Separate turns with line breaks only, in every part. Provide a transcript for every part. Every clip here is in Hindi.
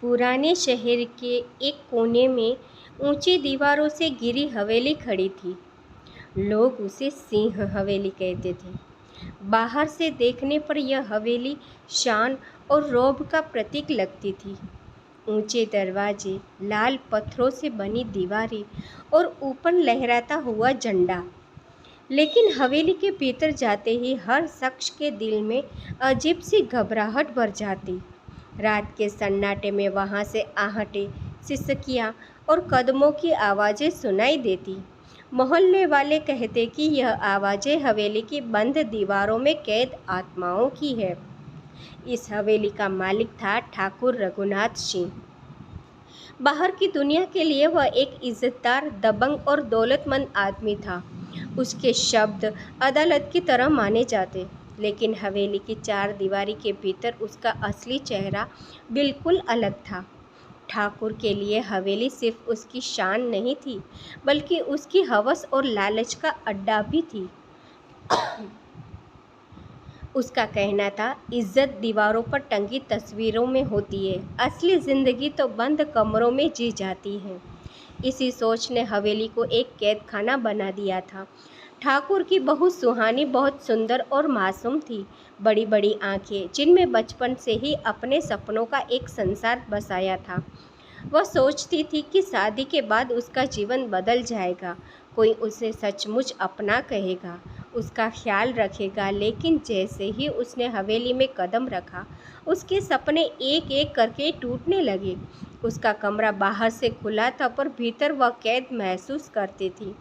पुराने शहर के एक कोने में ऊंची दीवारों से घिरी हवेली खड़ी थी। लोग उसे सिंह हवेली कहते थे। बाहर से देखने पर यह हवेली शान और रौब का प्रतीक लगती थी। ऊंचे दरवाजे, लाल पत्थरों से बनी दीवारें और ऊपर लहराता हुआ झंडा। लेकिन हवेली के भीतर जाते ही हर शख्स के दिल में अजीब सी घबराहट भर जाती। रात के सन्नाटे में वहाँ से आहटें, सिसकियाँ और कदमों की आवाज़ें सुनाई देती। मोहल्ले वाले कहते कि यह आवाज़ें हवेली की बंद दीवारों में कैद आत्माओं की है। इस हवेली का मालिक था ठाकुर रघुनाथ सिंह। बाहर की दुनिया के लिए वह एक इज्जतदार, दबंग और दौलतमंद आदमी था। उसके शब्द अदालत की तरह माने जाते, लेकिन हवेली की चार दीवारी के भीतर उसका असली चेहरा बिल्कुल अलग था। ठाकुर के लिए हवेली सिर्फ उसकी शान नहीं थी, बल्कि उसकी हवस और लालच का अड्डा भी थी। उसका कहना था, इज्जत दीवारों पर टंगी तस्वीरों में होती है, असली जिंदगी तो बंद कमरों में जी जाती है। इसी सोच ने हवेली को एक कैद खाना बना दिया था। ठाकुर की बहू सुहानी बहुत सुंदर और मासूम थी। बड़ी बड़ी आंखें, जिनमें बचपन से ही अपने सपनों का एक संसार बसाया था। वह सोचती थी कि शादी के बाद उसका जीवन बदल जाएगा। कोई उसे सचमुच अपना कहेगा, उसका ख्याल रखेगा। लेकिन जैसे ही उसने हवेली में कदम रखा, उसके सपने एक एक करके टूटने लगे। उसका कमरा बाहर से खुला था, पर भीतर वह कैद महसूस करती थी।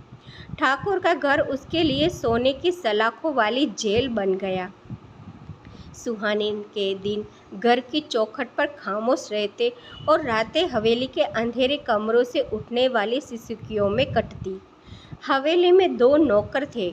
ठाकुर का घर उसके लिए सोने की सलाखों वाली जेल बन गया। सुहानी के दिन घर की चौखट पर खामोश रहते और रातें हवेली के अंधेरे कमरों से उठने वाली सिसकियों में कटती। हवेली में दो नौकर थे,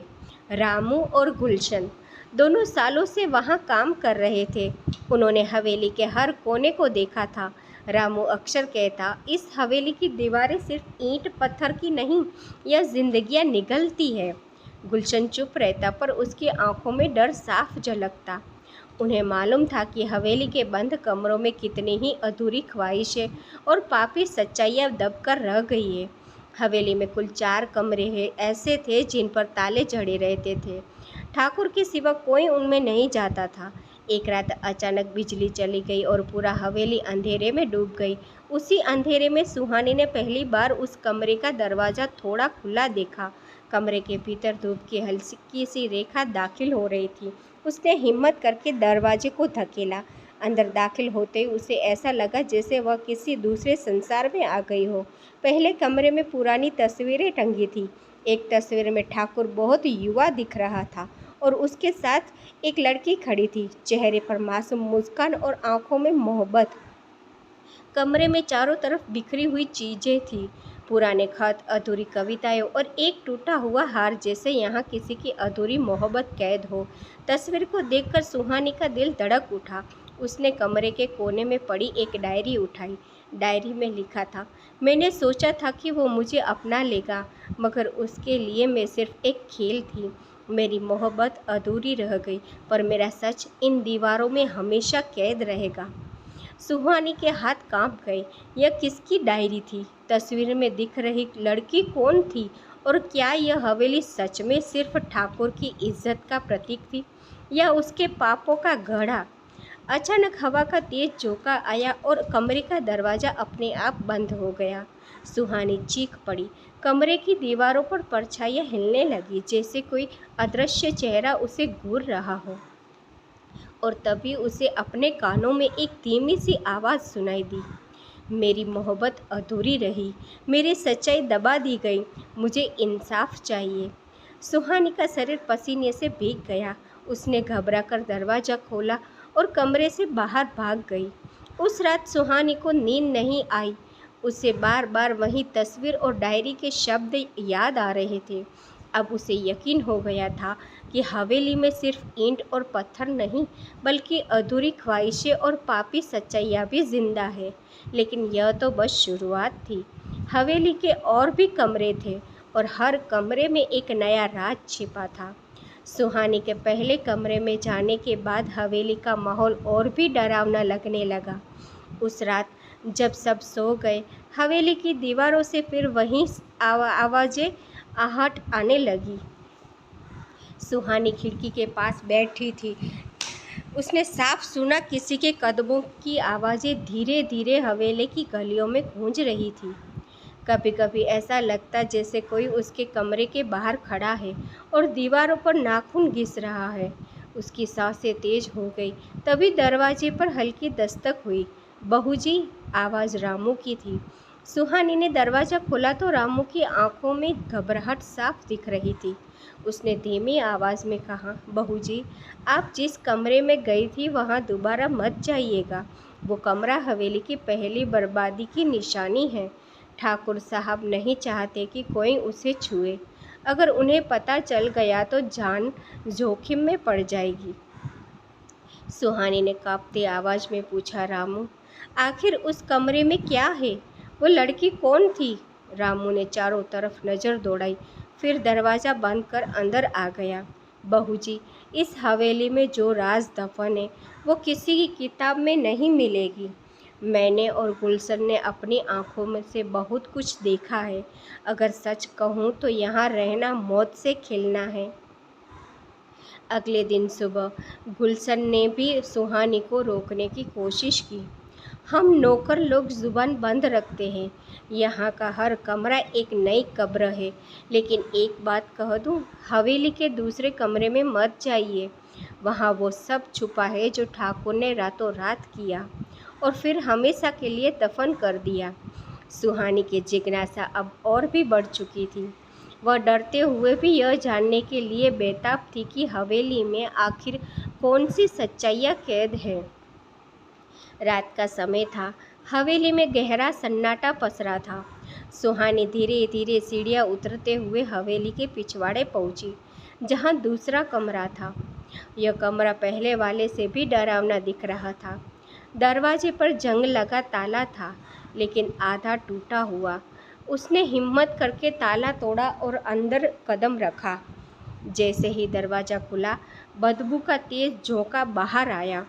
रामू और गुलशन। दोनों सालों से वहाँ काम कर रहे थे। उन्होंने हवेली के हर कोने को देखा था। रामू अक्सर कहता, इस हवेली की दीवारें सिर्फ ईंट पत्थर की नहीं, यह जिंदगियाँ निगलती है। गुलशन चुप रहता, पर उसकी आंखों में डर साफ झलकता। उन्हें मालूम था कि हवेली के बंद कमरों में कितनी ही अधूरी ख्वाहिशें और पापी सच्चाइयाँ दबकर रह गई है। हवेली में कुल 4 कमरे ऐसे थे जिन पर ताले जड़े रहते थे। ठाकुर के सिवा कोई उनमें नहीं जाता था। एक रात अचानक बिजली चली गई और पूरा हवेली अंधेरे में डूब गई। उसी अंधेरे में सुहानी ने पहली बार उस कमरे का दरवाज़ा थोड़ा खुला देखा। कमरे के भीतर धूप की हल्की सी रेखा दाखिल हो रही थी। उसने हिम्मत करके दरवाजे को धकेला। अंदर दाखिल होते ही उसे ऐसा लगा जैसे वह किसी दूसरे संसार में आ गई हो। पहले कमरे में पुरानी तस्वीरें टंगी थी। एक तस्वीर में ठाकुर बहुत युवा दिख रहा था और उसके साथ एक लड़की खड़ी थी, चेहरे पर मासूम मुस्कान और आंखों में मोहब्बत। कमरे में चारों तरफ बिखरी हुई चीजें थी, पुराने खत, अधूरी कविताएं और एक टूटा हुआ हार, जैसे यहाँ किसी की अधूरी मोहब्बत कैद हो। तस्वीर को देखकर सुहानी का दिल धड़क उठा। उसने कमरे के कोने में पड़ी एक डायरी उठाई। डायरी में लिखा था, मैंने सोचा था कि वो मुझे अपना लेगा, मगर उसके लिए मैं सिर्फ एक खेल थी। मेरी मोहब्बत अधूरी रह गई, पर मेरा सच इन दीवारों में हमेशा कैद रहेगा। सुहानी के हाथ कांप गए। यह किसकी डायरी थी? तस्वीर में दिख रही लड़की कौन थी? और क्या यह हवेली सच में सिर्फ ठाकुर की इज्जत का प्रतीक थी, या उसके पापों का गढ़ा? अचानक हवा का तेज झोंका आया और कमरे का दरवाज़ा अपने आप बंद हो गया। सुहानी चीख पड़ी। कमरे की दीवारों पर परछाइयाँ हिलने लगी, जैसे कोई अदृश्य चेहरा उसे घूर रहा हो। और तभी उसे अपने कानों में एक धीमी सी आवाज़ सुनाई दी, मेरी मोहब्बत अधूरी रही, मेरी सच्चाई दबा दी गई, मुझे इंसाफ चाहिए। सुहानी का शरीर पसीने से भीग गया। उसने घबराकर दरवाज़ा खोला और कमरे से बाहर भाग गई। उस रात सुहानी को नींद नहीं आई। उसे बार बार वही तस्वीर और डायरी के शब्द याद आ रहे थे। अब उसे यकीन हो गया था कि हवेली में सिर्फ ईंट और पत्थर नहीं, बल्कि अधूरी ख्वाहिशें और पापी सच्चाइयाँ भी जिंदा है। लेकिन यह तो बस शुरुआत थी। हवेली के और भी कमरे थे, और हर कमरे में एक नया राज छिपा था। सुहानी के पहले कमरे में जाने के बाद हवेली का माहौल और भी डरावना लगने लगा। उस रात जब सब सो गए, हवेली की दीवारों से फिर वही आवाज़ें आहट आने लगी। सुहानी खिड़की के पास बैठी थी। उसने साफ सुना किसी के कदमों की आवाज़ें धीरे धीरे हवेली की गलियों में गूंज रही थी। कभी कभी ऐसा लगता जैसे कोई उसके कमरे के बाहर खड़ा है और दीवारों पर नाखून घिस रहा है। उसकी सांसें तेज हो गई। तभी दरवाजे पर हल्की दस्तक हुई। बहू जी, आवाज़ रामू की थी। सुहानी ने दरवाज़ा खोला तो रामू की आंखों में घबराहट साफ दिख रही थी। उसने धीमी आवाज़ में कहा, बहू जी, आप जिस कमरे में गई थी वहाँ दोबारा मत जाइएगा। वो कमरा हवेली की पहली बर्बादी की निशानी है। ठाकुर साहब नहीं चाहते कि कोई उसे छुए। अगर उन्हें पता चल गया तो जान जोखिम में पड़ जाएगी। सुहानी ने कांपती आवाज़ में पूछा, रामू, आखिर उस कमरे में क्या है? वो लड़की कौन थी? रामू ने चारों तरफ नज़र दौड़ाई, फिर दरवाज़ा बंद कर अंदर आ गया। बहू जी, इस हवेली में जो राज दफन है वो किसी की किताब में नहीं मिलेगी। मैंने और गुलशन ने अपनी आंखों में से बहुत कुछ देखा है। अगर सच कहूँ तो यहाँ रहना मौत से खेलना है। अगले दिन सुबह गुलशन ने भी सुहानी को रोकने की कोशिश की। हम नौकर लोग जुबान बंद रखते हैं। यहाँ का हर कमरा एक नई कब्र है। लेकिन एक बात कह दूँ, हवेली के दूसरे कमरे में मत जाइए। वहाँ वो सब छुपा है जो ठाकुर ने रातों रात किया और फिर हमेशा के लिए दफन कर दिया। सुहानी की जिज्ञासा अब और भी बढ़ चुकी थी। वह डरते हुए भी यह जानने के लिए बेताब थी कि हवेली में आखिर कौन सी सच्चाइयाँ कैद है। रात का समय था। हवेली में गहरा सन्नाटा पसरा था। सुहानी धीरे धीरे सीढ़ियाँ उतरते हुए हवेली के पिछवाड़े पहुंची, जहां दूसरा कमरा था। यह कमरा पहले वाले से भी डरावना दिख रहा था। दरवाजे पर जंग लगा ताला था, लेकिन आधा टूटा हुआ। उसने हिम्मत करके ताला तोड़ा और अंदर कदम रखा। जैसे ही दरवाज़ा खुला, बदबू का तेज झोंका बाहर आया।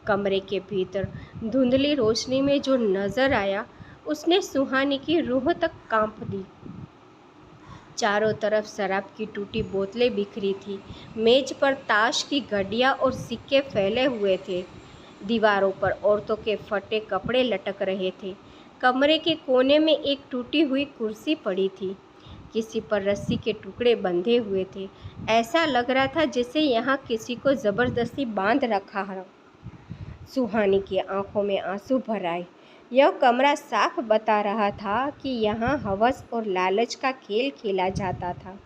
कमरे के भीतर धुंधली रोशनी में जो नजर आया, उसने सुहानी की रूह तक कांप दी। चारों तरफ शराब की टूटी बोतलें बिखरी थी। मेज पर ताश की घड़ियां और सिक्के फैले हुए थे। दीवारों पर औरतों के फटे कपड़े लटक रहे थे। कमरे के कोने में एक टूटी हुई कुर्सी पड़ी थी। किसी पर रस्सी के टुकड़े बंधे हुए थे। ऐसा लग रहा था जैसे यहाँ किसी को ज़बरदस्ती बांध रखा हो। सुहानी की आंखों में आंसू भर आए। यह कमरा साफ बता रहा था कि यहाँ हवस और लालच का खेल खेला जाता था।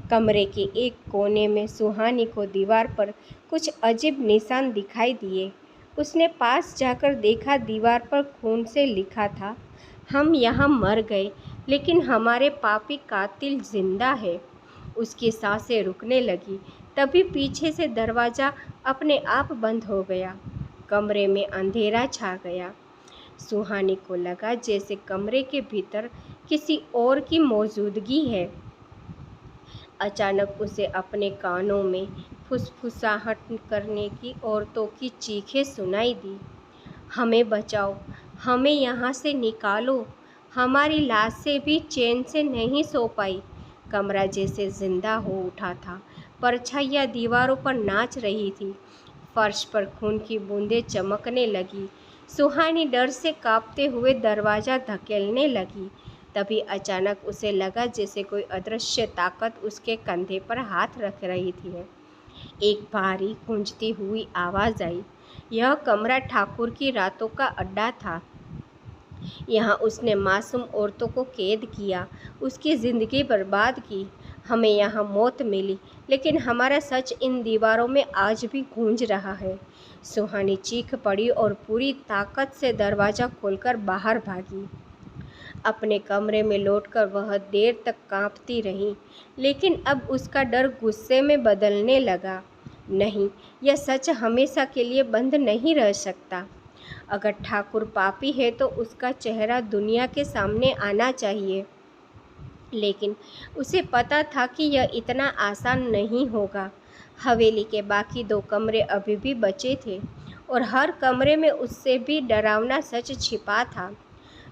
कमरे के एक कोने में सुहानी को दीवार पर कुछ अजीब निशान दिखाई दिए। उसने पास जाकर देखा, दीवार पर खून से लिखा था, हम यहाँ मर गए, लेकिन हमारे पापी कातिल जिंदा है। उसकी सांसें रुकने लगी। तभी पीछे से दरवाज़ा अपने आप बंद हो गया। कमरे में अंधेरा छा गया। सुहानी को लगा जैसे कमरे के भीतर किसी और की मौजूदगी है। अचानक उसे अपने कानों में फुसफुसाहट करने की औरतों की चीखें सुनाई दी, हमें बचाओ, हमें यहाँ से निकालो। हमारी लाशें भी चैन से नहीं सो पाई। कमरा जैसे जिंदा हो उठा था। परछाइयाँ दीवारों पर नाच रही थी। फर्श पर खून की बूंदें चमकने लगी। सुहानी डर से कांपते हुए दरवाज़ा धकेलने लगी। तभी अचानक उसे लगा जैसे कोई अदृश्य ताकत उसके कंधे पर हाथ रख रही थी। एक भारी गूंजती हुई आवाज़ आई। यह कमरा ठाकुर की रातों का अड्डा था। यहाँ उसने मासूम औरतों को कैद किया, उसकी ज़िंदगी बर्बाद की। हमें यहाँ मौत मिली, लेकिन हमारा सच इन दीवारों में आज भी गूंज रहा है। सुहानी चीख पड़ी और पूरी ताकत से दरवाज़ा खोलकर बाहर भागी। अपने कमरे में लौटकर वह देर तक कांपती रही, लेकिन अब उसका डर गुस्से में बदलने लगा। नहीं, यह सच हमेशा के लिए बंद नहीं रह सकता। अगर ठाकुर पापी है तो उसका चेहरा दुनिया के सामने आना चाहिए। लेकिन उसे पता था कि यह इतना आसान नहीं होगा। हवेली के बाकी दो कमरे अभी भी बचे थे और हर कमरे में उससे भी डरावना सच छिपा था।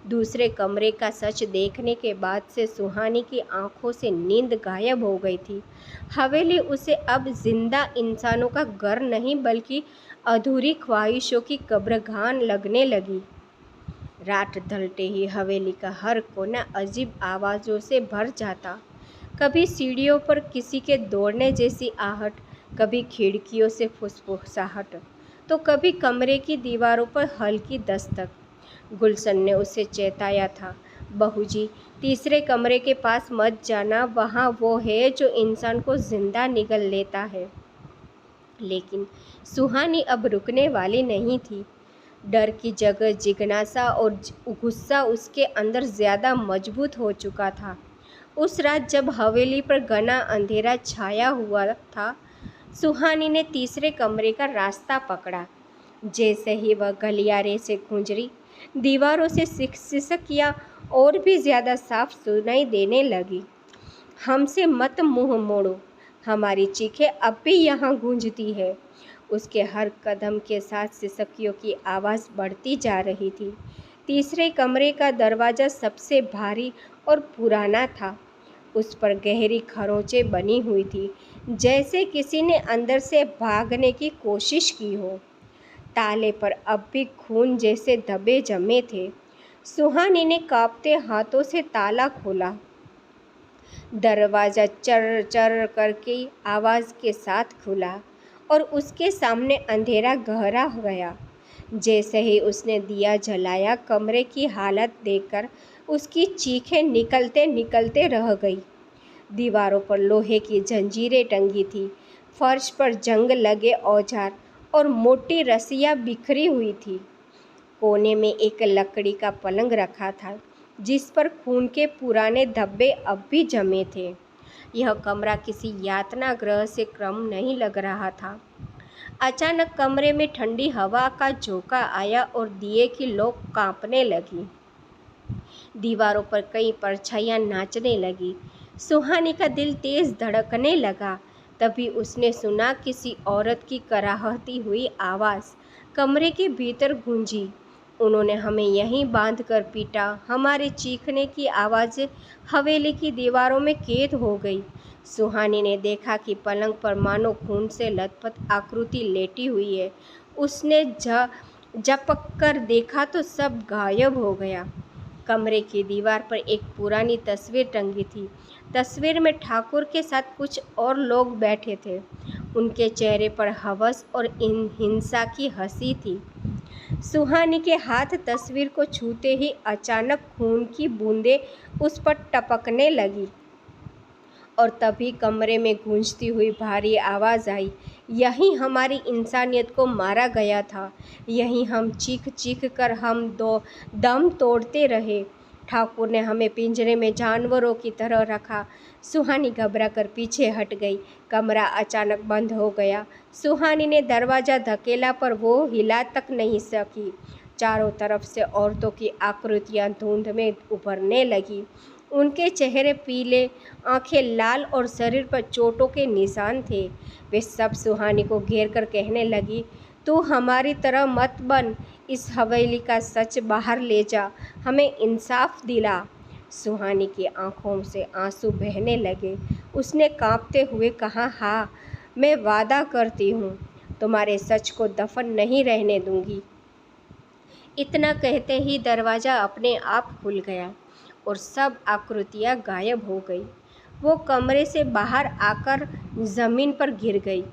दूसरे कमरे का सच देखने के बाद से सुहानी की आंखों से नींद गायब हो गई थी। हवेली उसे अब जिंदा इंसानों का घर नहीं बल्कि अधूरी ख्वाहिशों की कब्रगाह लगने लगी। रात ढलते ही हवेली का हर कोना अजीब आवाज़ों से भर जाता। कभी सीढ़ियों पर किसी के दौड़ने जैसी आहट, कभी खिड़कियों से फुसफुसाहट, तो कभी कमरे की दीवारों पर हल्की दस्तक। गुलशन ने उसे चेताया था, बहू जी, तीसरे कमरे के पास मत जाना, वहाँ वो है जो इंसान को जिंदा निगल लेता है। लेकिन सुहानी अब रुकने वाली नहीं थी। डर की जगह जिज्ञासा और गुस्सा उसके अंदर ज़्यादा मजबूत हो चुका था। उस रात जब हवेली पर घना अंधेरा छाया हुआ था, सुहानी ने तीसरे कमरे का रास्ता पकड़ा। जैसे ही वह गलियारे से गुजरी, दीवारों से सिसकियाँ और भी ज़्यादा साफ सुनाई देने लगी। हमसे मत मुंह मोड़ो, हमारी चीखें अब भी यहाँ गूंजती है। उसके हर कदम के साथ सिसकियों की आवाज़ बढ़ती जा रही थी। तीसरे कमरे का दरवाज़ा सबसे भारी और पुराना था। उस पर गहरी खरोंचें बनी हुई थी, जैसे किसी ने अंदर से भागने की कोशिश की हो। ताले पर अब भी खून जैसे धब्बे जमे थे। सुहानी ने कांपते हाथों से ताला खोला। दरवाज़ा चर चर करके आवाज़ के साथ खुला और उसके सामने अंधेरा गहरा हो गया। जैसे ही उसने दिया जलाया, कमरे की हालत देखकर उसकी चीखें निकलते निकलते रह गई। दीवारों पर लोहे की जंजीरें टंगी थी, फर्श पर जंग लगे औजार और मोटी रस्सियाँ बिखरी हुई थी। कोने में एक लकड़ी का पलंग रखा था, जिस पर खून के पुराने धब्बे अब भी जमे थे। यह कमरा किसी यातना गृह से कम नहीं लग रहा था। अचानक कमरे में ठंडी हवा का झोंका आया और दिए की लौ कांपने लगी। दीवारों पर कई परछाइयाँ नाचने लगी। सुहानी का दिल तेज धड़कने लगा। तभी उसने सुना किसी औरत की कराहती हुई आवाज़ कमरे के भीतर गूंजी। उन्होंने हमें यहीं बांध कर पीटा। हमारे चीखने की आवाज़ हवेली की दीवारों में कैद हो गई। सुहानी ने देखा कि पलंग पर मानो खून से लथपथ आकृति लेटी हुई है। उसने झपक कर देखा तो सब गायब हो गया। कमरे की दीवार पर एक पुरानी तस्वीर टंगी थी। तस्वीर में ठाकुर के साथ कुछ और लोग बैठे थे। उनके चेहरे पर हवस और हिंसा की हंसी थी। सुहानी के हाथ तस्वीर को छूते ही अचानक खून की बूंदें उस पर टपकने लगी और तभी कमरे में गूंजती हुई भारी आवाज़ आई, यहीं हमारी इंसानियत को मारा गया था। यहीं हम चीख चीख कर हम दम तोड़ते रहे। ठाकुर ने हमें पिंजरे में जानवरों की तरह रखा। सुहानी घबरा कर पीछे हट गई। कमरा अचानक बंद हो गया। सुहानी ने दरवाज़ा धकेला पर वो हिला तक नहीं सकी। चारों तरफ से औरतों की आकृतियाँ धुंध में उभरने लगी। उनके चेहरे पीले, आंखें लाल और शरीर पर चोटों के निशान थे। वे सब सुहानी को घेर कर कहने लगी, तू हमारी तरह मत बन, इस हवेली का सच बाहर ले जा, हमें इंसाफ दिला। सुहानी की आंखों से आंसू बहने लगे। उसने कांपते हुए कहा, हाँ, मैं वादा करती हूँ, तुम्हारे सच को दफन नहीं रहने दूंगी। इतना कहते ही दरवाज़ा अपने आप खुल गया और सब आकृतियाँ गायब हो गई। वो कमरे से बाहर आकर ज़मीन पर गिर गई।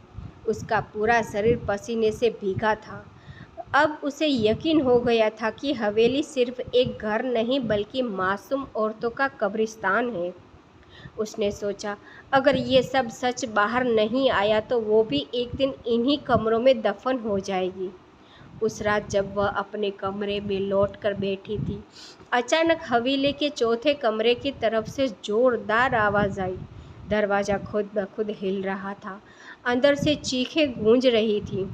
उसका पूरा शरीर पसीने से भीगा था। अब उसे यकीन हो गया था कि हवेली सिर्फ एक घर नहीं बल्कि मासूम औरतों का कब्रिस्तान है। उसने सोचा, अगर ये सब सच बाहर नहीं आया तो वो भी एक दिन इन्हीं कमरों में दफन हो जाएगी। उस रात जब वह अपने कमरे में लौटकर बैठी थी, अचानक हवेली के चौथे कमरे की तरफ से जोरदार आवाज़ आई। दरवाज़ा खुद ब खुद हिल रहा था। अंदर से चीखें गूंज रही थी,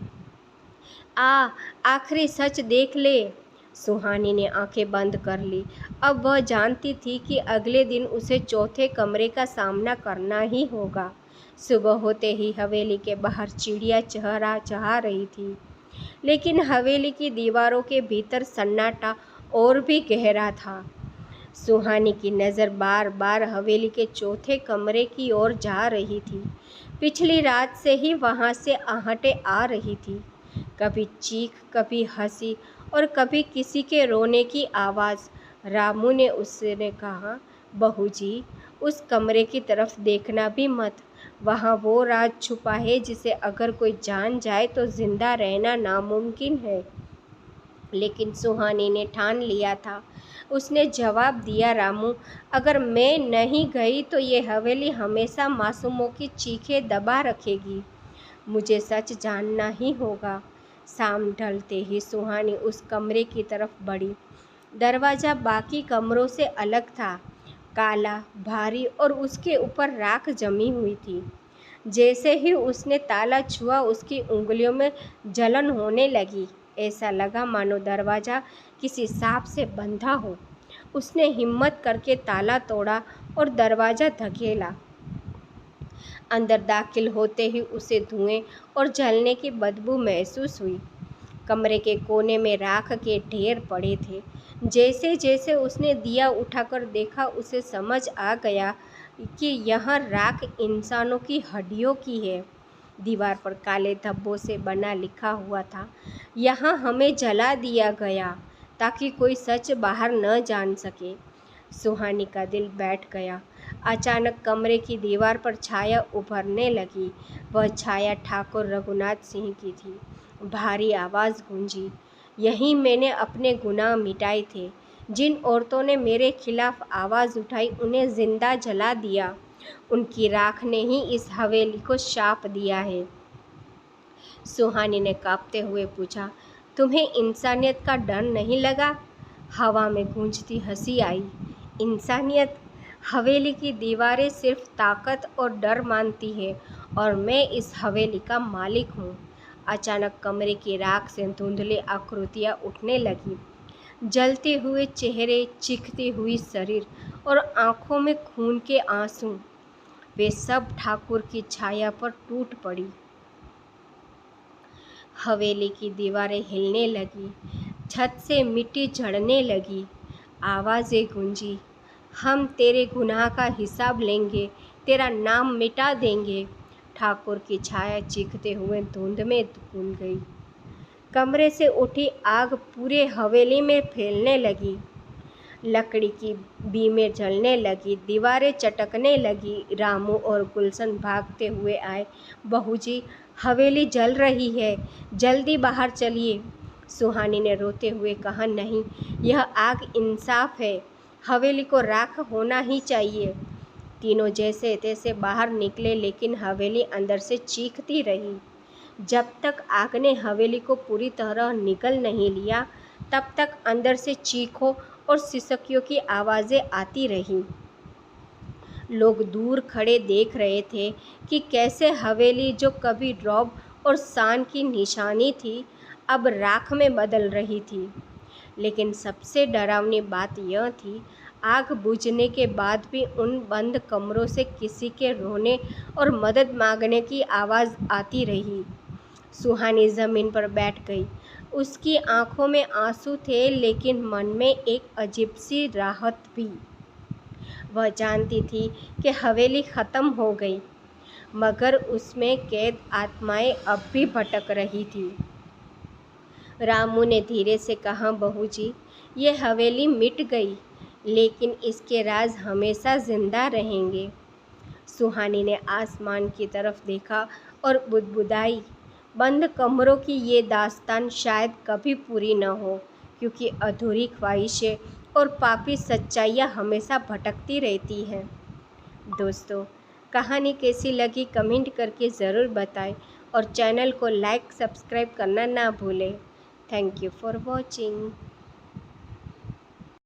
आखिरी सच देख ले। सुहानी ने आंखें बंद कर ली। अब वह जानती थी कि अगले दिन उसे चौथे कमरे का सामना करना ही होगा। सुबह होते ही हवेली के बाहर चिड़िया चहरा चहा रही थी। लेकिन हवेली की दीवारों के भीतर सन्नाटा और भी गहरा था। सुहानी की नज़र बार बार हवेली के चौथे कमरे की ओर जा रही थी। पिछली रात से ही वहाँ से आहटें आ रही थी, कभी चीख, कभी हंसी और कभी किसी के रोने की आवाज़। रामू ने उसने कहा, बहू जी, उस कमरे की तरफ देखना भी मत। वहाँ वो राज छुपा है जिसे अगर कोई जान जाए तो जिंदा रहना नामुमकिन है। लेकिन सुहानी ने ठान लिया था। उसने जवाब दिया, रामू, अगर मैं नहीं गई तो ये हवेली हमेशा मासूमों की चीखें दबा रखेगी। मुझे सच जानना ही होगा। शाम ढलते ही सुहानी उस कमरे की तरफ बढ़ी। दरवाज़ा बाकी कमरों से अलग था, काला, भारी और उसके ऊपर राख जमी हुई थी। जैसे ही उसने ताला छुआ उसकी उंगलियों में जलन होने लगी। ऐसा लगा मानो दरवाज़ा किसी सांप से बंधा हो। उसने हिम्मत करके ताला तोड़ा और दरवाज़ा धकेला। अंदर दाखिल होते ही उसे धुएं और जलने की बदबू महसूस हुई। कमरे के कोने में राख के ढेर पड़े थे। जैसे जैसे उसने दिया उठाकर देखा, उसे समझ आ गया कि यह राख इंसानों की हड्डियों की है। दीवार पर काले धब्बों से बना लिखा हुआ था, यहाँ हमें जला दिया गया ताकि कोई सच बाहर न जान सके। सुहानी का दिल बैठ गया। अचानक कमरे की दीवार पर छाया उभरने लगी। वह छाया ठाकुर रघुनाथ सिंह की थी। भारी आवाज़ गूंजी, यहीं मैंने अपने गुनाह मिटाए थे। जिन औरतों ने मेरे खिलाफ आवाज़ उठाई उन्हें जिंदा जला दिया। उनकी राख ने ही इस हवेली को शाप दिया है। सुहानी ने कांपते हुए पूछा, तुम्हें इंसानियत का डर नहीं लगा? हवा में गूंजती हंसी आई। इंसानियत? हवेली की दीवारें सिर्फ ताकत और डर मानती है और मैं इस हवेली का मालिक हूँ। अचानक कमरे की राख से धुंधली आकृतियाँ उठने लगी। जलते हुए चेहरे, चीखती हुई शरीर और आंखों में खून के आंसू। वे सब ठाकुर की छाया पर टूट पड़ी। हवेली की दीवारें हिलने लगी, छत से मिट्टी झड़ने लगी। आवाज़ें गूंजी, हम तेरे गुनाह का हिसाब लेंगे, तेरा नाम मिटा देंगे। ठाकुर की छाया चीखते हुए धुंध में घुल गई। कमरे से उठी आग पूरे हवेली में फैलने लगी। लकड़ी की बीमें जलने लगी, दीवारें चटकने लगी। रामू और गुलशन भागते हुए आए। बहू जी, हवेली जल रही है, जल्दी बाहर चलिए। सुहानी ने रोते हुए कहा, नहीं, यह आग इंसाफ है, हवेली को राख होना ही चाहिए। तीनों जैसे तैसे बाहर निकले, लेकिन हवेली अंदर से चीखती रही। जब तक आग ने हवेली को पूरी तरह निगल नहीं लिया, तब तक अंदर से चीखों और सिसकियों की आवाज़ें आती रहीं। लोग दूर खड़े देख रहे थे कि कैसे हवेली, जो कभी रौब और शान की निशानी थी, अब राख में बदल रही थी। लेकिन सबसे डरावनी बात यह थी, आग बुझने के बाद भी उन बंद कमरों से किसी के रोने और मदद मांगने की आवाज़ आती रही। सुहानी ज़मीन पर बैठ गई। उसकी आंखों में आंसू थे, लेकिन मन में एक अजीब सी राहत भी। वह जानती थी कि हवेली ख़त्म हो गई, मगर उसमें कैद आत्माएं अब भी भटक रही थी। रामू ने धीरे से कहा, बहू जी, ये हवेली मिट गई, लेकिन इसके राज हमेशा जिंदा रहेंगे। सुहानी ने आसमान की तरफ देखा और बुदबुदाई, बंद कमरों की ये दास्तान शायद कभी पूरी न हो, क्योंकि अधूरी ख्वाहिशें और पापी सच्चाइयाँ हमेशा भटकती रहती हैं। दोस्तों, कहानी कैसी लगी कमेंट करके ज़रूर बताएं और चैनल को लाइक सब्सक्राइब करना ना भूलें। Thank you for watching.